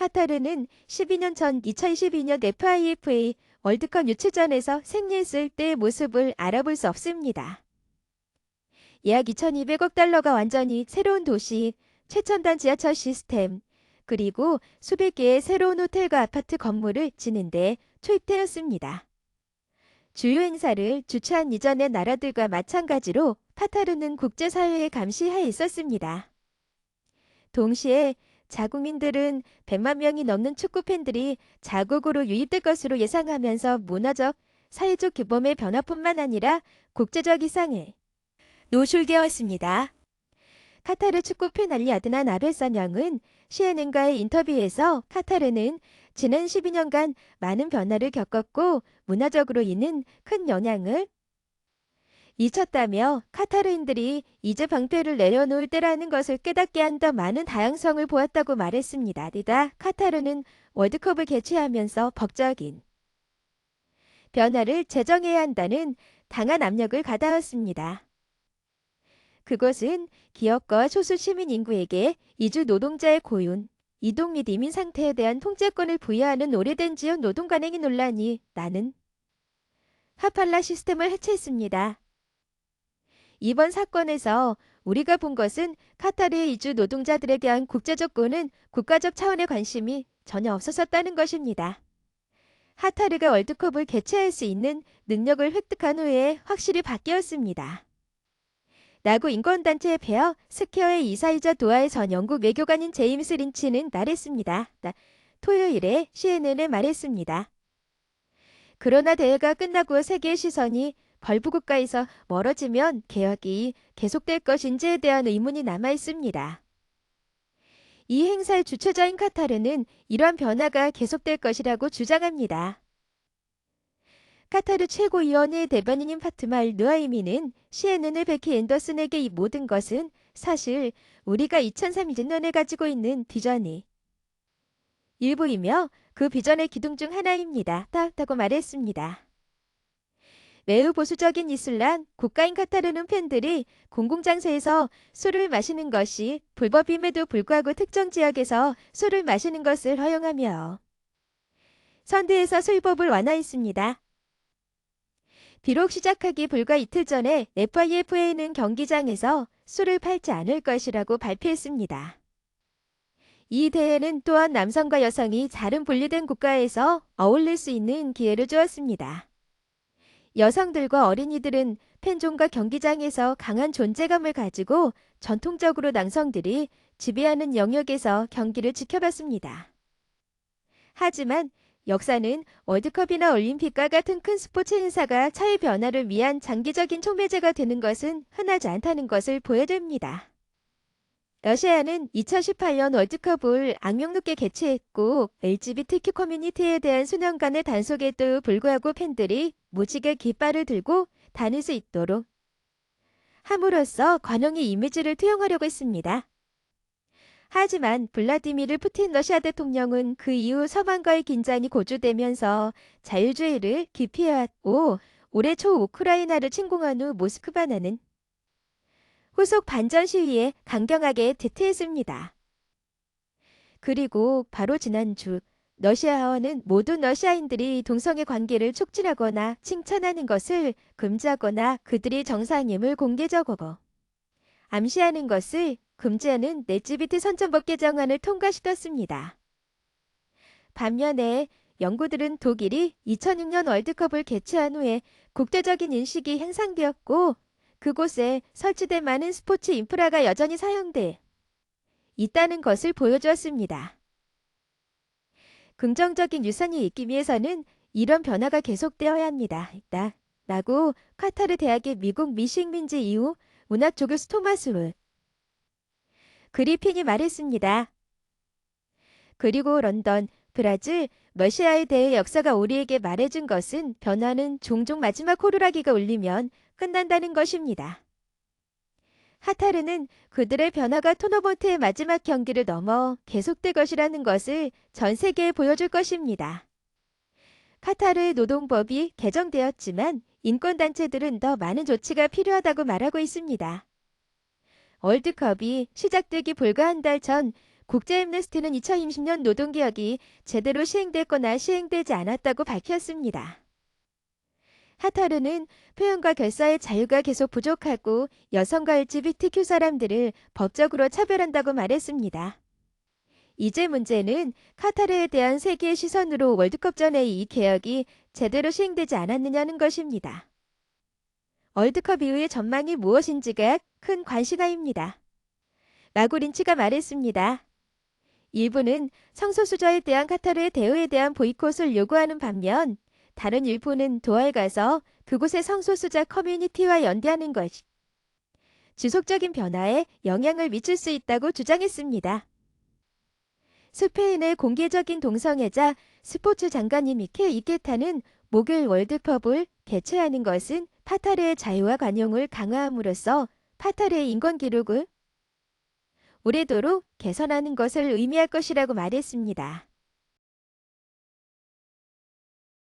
카타르는 12년 전 2012년 FIFA 월드컵 유치전에서 승리했을 때의 모습을 알아볼 수 없습니다. 약 2,200억 달러가 완전히 새로운 도시, 최첨단 지하철 시스템, 그리고 수백 개의 새로운 호텔과 아파트 건물을 짓는데 투입되었습니다. 주요 행사를 주최한 이전의 나라들과 마찬가지로 카타르는 국제사회의 감시하에 있었습니다. 동시에 자국민들은 100만 명이 넘는 축구 팬들이 자국으로 유입될 것으로 예상하면서 문화적, 사회적 규범의 변화뿐만 아니라 국제적 이상을 노출되었습니다. 카타르 축구팬 알리 아드난 아베사냥은 CNN과의 인터뷰에서 카타르는 지난 12년간 많은 변화를 겪었고 문화적으로 이는 큰 영향을 미쳤다며 카타르인들이 이제 방패를 내려놓을 때라는 것을 깨닫게 한 더 많은 다양성을 보았다고 말했습니다. 리다 카타르는 월드컵을 개최하면서 법적인 변화를 제정해야 한다는 강한 압력을 가다왔습니다. 그것은 기업과 소수 시민 인구에게 이주 노동자의 고용, 이동 및 이민 상태에 대한 통제권을 부여하는 오래된 지역 노동 관행의 논란이 나는 하팔라 시스템을 해체했습니다. 이번 사건에서 우리가 본 것은 카타르의 이주 노동자들에 대한 국제적고는 국가적 차원의 관심이 전혀 없었다는 것입니다. 카타르가 월드컵을 개최할 수 있는 능력을 획득한 후에 확실히 바뀌었습니다. 라고 인권단체 베어 스퀘어의 이사이자 도하의 전 영국 외교관인 제임스 린치는 말했습니다. 토요일에 CNN에 말했습니다. 그러나 대회가 끝나고 세계의 시선이 벌브국가에서 멀어지면 개혁이 계속될 것인지에 대한 의문이 남아있습니다. 이 행사의 주최자인 카타르는 이러한 변화가 계속될 것이라고 주장합니다. 카타르 최고위원회 대변인인 파트말 누아이미는 CNN의 베키 앤더슨에게 이 모든 것은 사실 우리가 2030년에 가지고 있는 비전이 일부이며 그 비전의 기둥 중 하나입니다. 라고 말했습니다. 매우 보수적인 이슬람 국가인 카타르는 팬들이 공공장소에서 술을 마시는 것이 불법임에도 불구하고 특정 지역에서 술을 마시는 것을 허용하며 선대에서 술법을 완화했습니다. 비록 시작하기 불과 이틀 전에 FIFA는 경기장에서 술을 팔지 않을 것이라고 발표했습니다. 이 대회는 또한 남성과 여성이 다른 분리된 국가에서 어울릴 수 있는 기회를 주었습니다. 여성들과 어린이들은 팬존과 경기장에서 강한 존재감을 가지고 전통적으로 남성들이 지배하는 영역에서 경기를 지켜봤습니다. 하지만 역사는 월드컵이나 올림픽과 같은 큰 스포츠 행사가 사회 변화를 위한 장기적인 촉매제가 되는 것은 흔하지 않다는 것을 보여줍니다. 러시아는 2018년 월드컵을 악명 높게 개최했고 LGBTQ 커뮤니티에 대한 수년간의 단속에도 불구하고 팬들이 무지개 깃발을 들고 다닐 수 있도록 함으로써 관용의 이미지를 투영하려고 했습니다. 하지만 블라디미르 푸틴 러시아 대통령은 그 이후 서방과의 긴장이 고조되면서 자유주의를 기피해왔고 올해 초 우크라이나를 침공한 후 모스크바는 후속 반전 시위에 강경하게 대퇴했습니다. 그리고 바로 지난주 러시아어는 모든 러시아인들이 동성애 관계를 촉진하거나 칭찬하는 것을 금지하거나 그들이 정상임을 공개적으로 암시하는 것을 금지하는 LGBT 선전법 개정안을 통과시켰습니다. 반면에 영구들은 독일이 2006년 월드컵을 개최한 후에 국제적인 인식이 향상되었고 그곳에 설치된 많은 스포츠 인프라가 여전히 사용돼 있다는 것을 보여주었습니다. 긍정적인 유산이 있기 위해서는 이런 변화가 계속되어야 합니다. 라고 카타르 대학의 미국 미식민지 이후 문학 조교수 토마스 울 그리핀이 말했습니다. 그리고 런던, 브라질, 러시아에 대해 역사가 우리에게 말해준 것은 변화는 종종 마지막 호루라기가 울리면 끝난다는 것입니다. 카타르는 그들의 변화가 토너먼트의 마지막 경기를 넘어 계속될 것이라는 것을 전 세계에 보여줄 것입니다. 카타르의 노동법이 개정되었지만 인권단체들은 더 많은 조치가 필요하다고 말하고 있습니다. 월드컵이 시작되기 불과 한 달 전 국제 엠네스티는 2020년 노동개혁이 제대로 시행됐거나 시행되지 않았다고 밝혔습니다. 하타르는 표현과 결사의 자유가 계속 부족하고 여성과 LGBTQ 사람들을 법적으로 차별한다고 말했습니다. 이제 문제는 카타르에 대한 세계의 시선으로 월드컵 전의 이 개혁이 제대로 시행되지 않았느냐는 것입니다. 월드컵 이후의 전망이 무엇인지가 큰 관심사입니다. 라고 린치가 말했습니다. 일부는 성소수자에 대한 카타르의 대우에 대한 보이콧을 요구하는 반면 다른 일부는 도하에 가서 그곳의 성소수자 커뮤니티와 연대하는 것이 지속적인 변화에 영향을 미칠 수 있다고 주장했습니다. 스페인의 공개적인 동성애자 스포츠 장관인 미켈 이케타는 목요일 월드컵을 개최하는 것은 카타르의 자유와 관용을 강화함으로써 카타르의 인권 기록을 오래도록 개선하는 것을 의미할 것이라고 말했습니다.